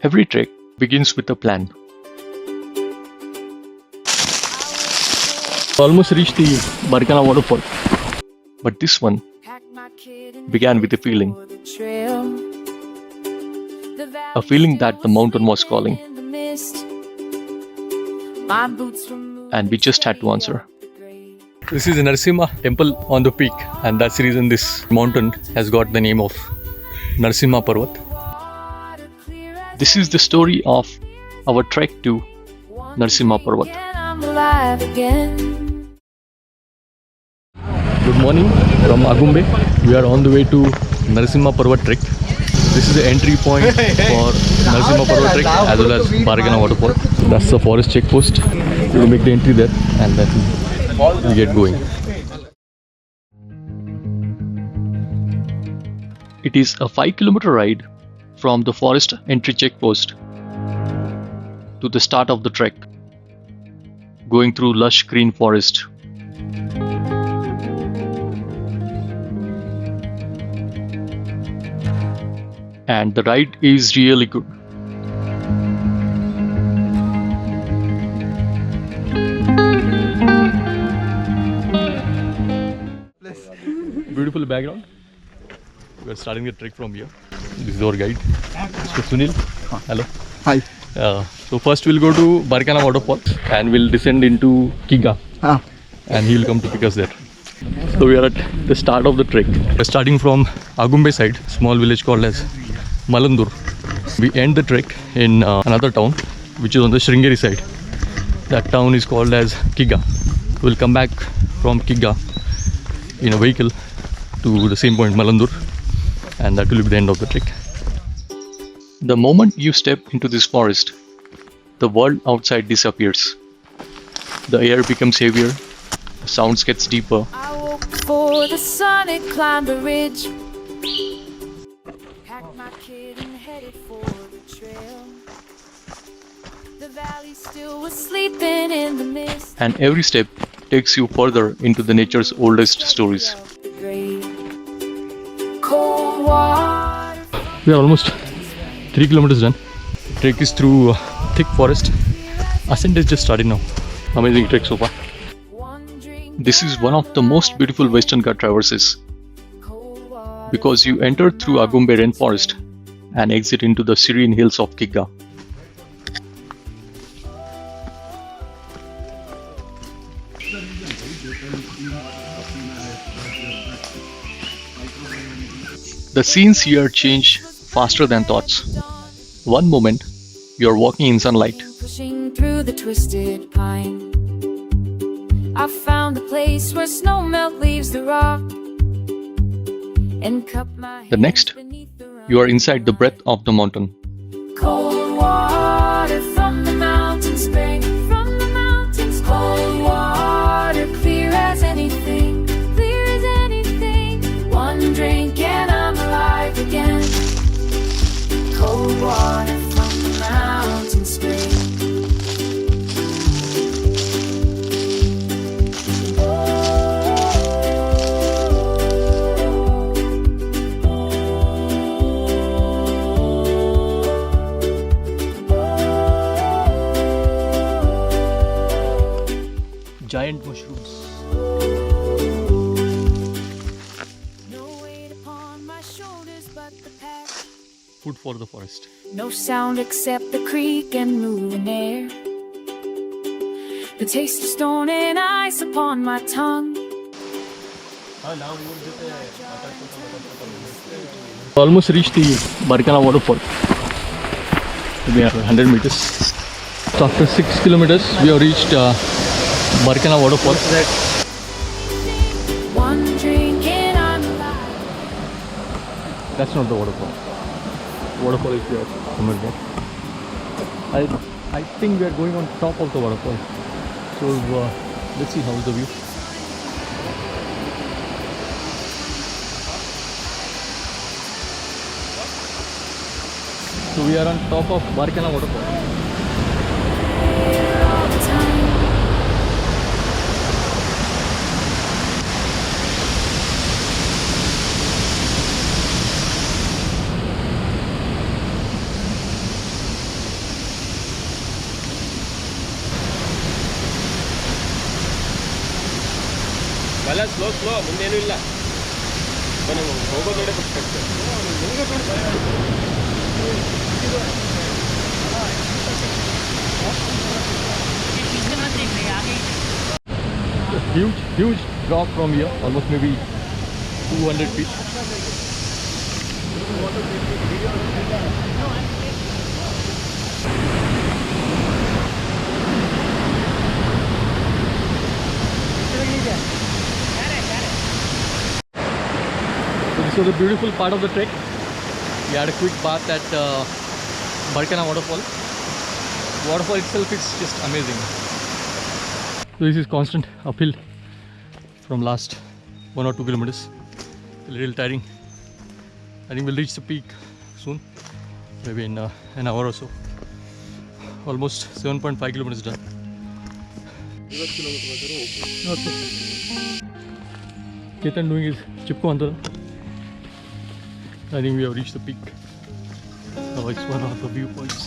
Every trek begins with a plan. Almost reached the Barkana Waterfall, but this one began with a feeling that the mountain was calling, and we just had to answer. This is a Narasimha temple on the peak, and that's the reason this mountain has got the name of Narasimha Parvat. This is the story of our trek to Narasimha Parvat. Good morning from Agumbe. We are on the way to Narasimha Parvat trek. This is the entry point for Narasimha Parvat trek as well as Barkana Waterfall. That's the forest check post. We will make the entry there and then we get going. It is a 5-kilometer ride from the forest entry check post to the start of the trek, going through lush green forest. And the ride is really good. Beautiful background. We are starting the trek from here. This is our guide, Mr. Sunil. Hello. Hi. So first we'll go to Barkana Waterfall and we'll descend into Kigga. And he will come to pick us there. So we are at the start of the trek. We're starting from Agumbe side, small village called as Mallandur. We end the trek in another town which is on the Sringeri side. That town is called as Kigga. We'll come back from Kigga in a vehicle to the same point, Mallandur, and that will be the end of the trek. The moment you step into this forest, the world outside disappears. The air becomes heavier, the sounds gets deeper. I woke before the sun had climbed a ridge. Packed my kit and headed for the trail. The valley still was sleeping in the mist. And every step takes you further into the nature's oldest stories. Cold water. We are almost 3 kilometers done. The trek is through thick forest. Ascent is just starting now. Amazing trek so far. This is one of the most beautiful Western Ghats traverses because you enter through Agumbe rainforest and exit into the serene hills of Kigga. The scenes here change faster than thoughts. One moment, you're walking in sunlight. Pushing through the twisted pine. I found a place where snow melt leaves the rock. And cup my The next, you are inside the breath of the mountain. cold water from the mountains, spring from the mountains. Cold water, clear as anything, clear as anything. One drink and I'm alive again. Cold water from the mountains, spring. Giant mushrooms. No weight upon my shoulders but the past. Food for the forest. No sound except the creek and moving air. The taste of stone and ice upon my tongue. Almost reached the Barkana Waterfall. We are 100 meters. So after 6 kilometers, we have reached Barkana Waterfall. One drink and I'm alive. That's not the waterfall. Waterfall is there somewhere there. I think we are going on top of the waterfall. So let's see how is the view. So we are on top of Barkana Waterfall. All the time. Slow ಮುಂದೇನೂ ಇಲ್ಲ ನೀವು ಹೋಗೋದೊಡೆ ಬಿಟ್ಟು Huge drop from here, almost maybe 200 feet. So this was a beautiful part of the trek. We had a quick bath at Barkana Waterfall. Waterfall itself is just amazing. So this is constant uphill from last 1 or 2 kilometers. A little tiring. I think we'll reach the peak soon, maybe in an hour or so. Almost 7.5 kilometers done. Okay. Ketan doing his chipko andar. I think we have reached the peak. Oh, it's one of the viewpoints.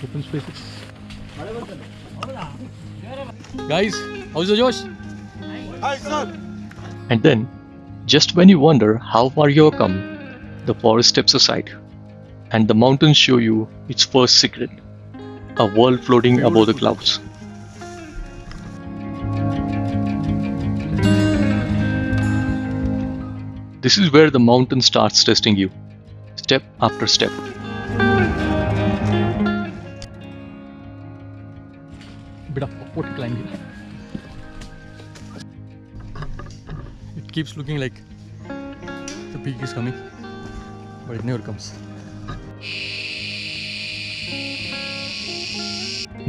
Open spaces. Guys, how's the Josh? Hi sir. And then, just when you wonder how far you have come, the forest steps aside, and the mountains show you its first secret, a world floating above the clouds. This is where the mountain starts testing you, step after step. Bit of upward climb here. It keeps looking like the peak is coming, but it never comes.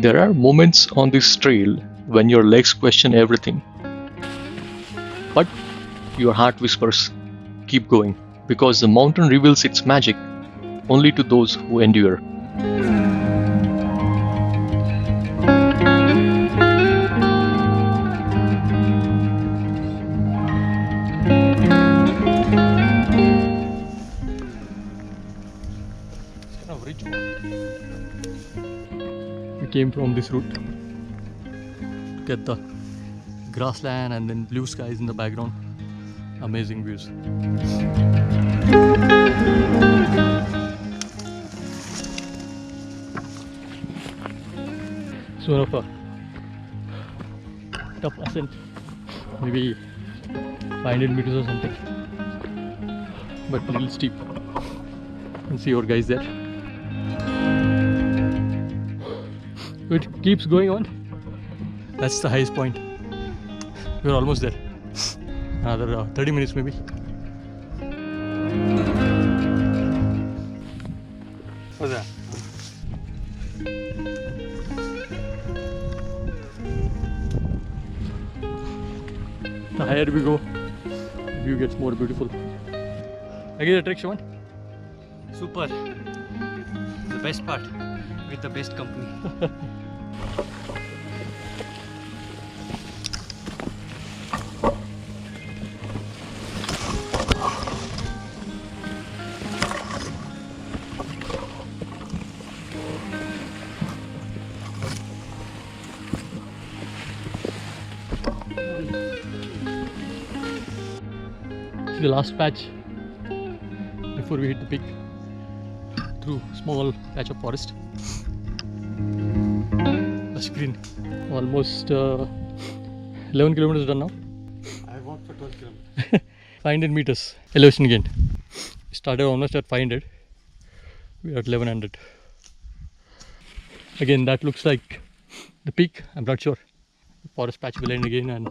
There are moments on this trail when your legs question everything, but your heart whispers, keep going, because the mountain reveals its magic only to those who endure. We came from this route to get the grassland and then blue skies in the background. Amazing views. Sort of a tough ascent, maybe 500 meters or something, but a little steep. You can see our guys there. It keeps going on. That's the highest point. We're almost there. Another 30 minutes maybe. ಹೌದಾ The higher we go, the view gets more beautiful. Again, the trek, Shivan? Super. The best part with the best company. This is the last patch before we hit the peak through small patch of forest. Lush green. Almost 11 kilometers done now. I walked for 12 kilometers. 500 meters elevation gain. We started almost at 500. We are at 1100. Again, that looks like the peak. I'm not sure. The forest patch will end again and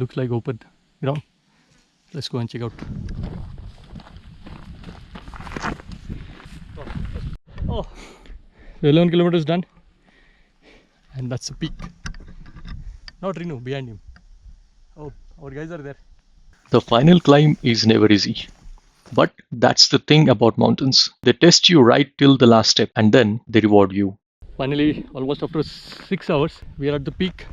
looks like open ground. Let's go and check out. Oh, 11 kilometers done, and that's the peak. Not Renu, behind him. Oh, our guys are there. The final climb is never easy. But that's the thing about mountains. They test you right till the last step and then they reward you. Finally, almost after 6 hours, we are at the peak.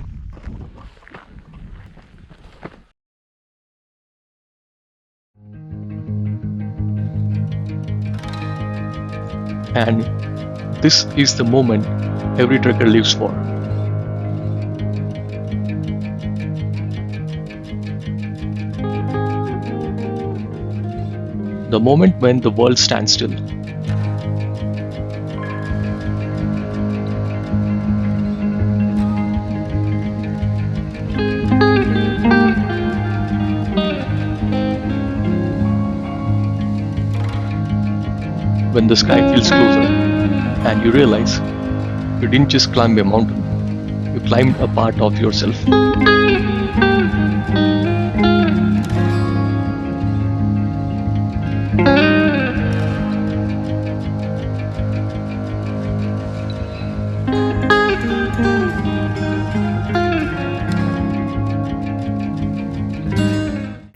And this is the moment every trekker lives for. The moment when the world stands still. When the sky feels closer and you realize you didn't just climb a mountain, you climbed a part of yourself.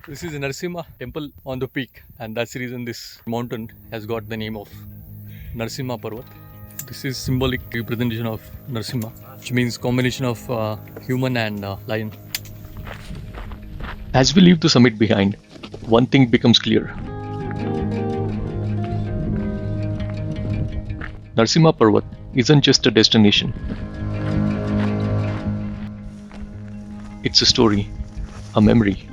This is Narasimha temple on the peak, and that's the reason this mountain has got the name of Narasimha Parvat. This is symbolic representation of Narasimha, which means combination of human and lion. As we leave the summit behind, one thing becomes clear. Narasimha Parvat isn't just a destination. It's a story, a memory,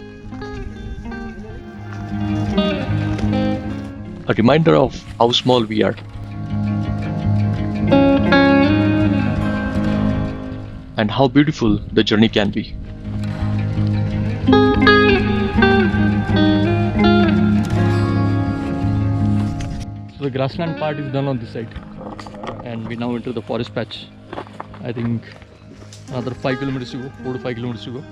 a reminder of how small we are and how beautiful the journey can be. So the grassland part is done on this side, and we now enter the forest patch. I think another 5 kilometers to go, 4 to 5 kilometers to go.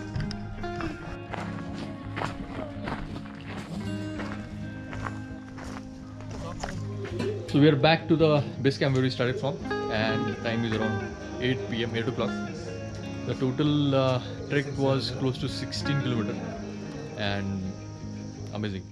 So we are back to the base camp where we started from, and the time is around 8 p.m. 8 o'clock. The total trek was close to 16 kilometers, and amazing.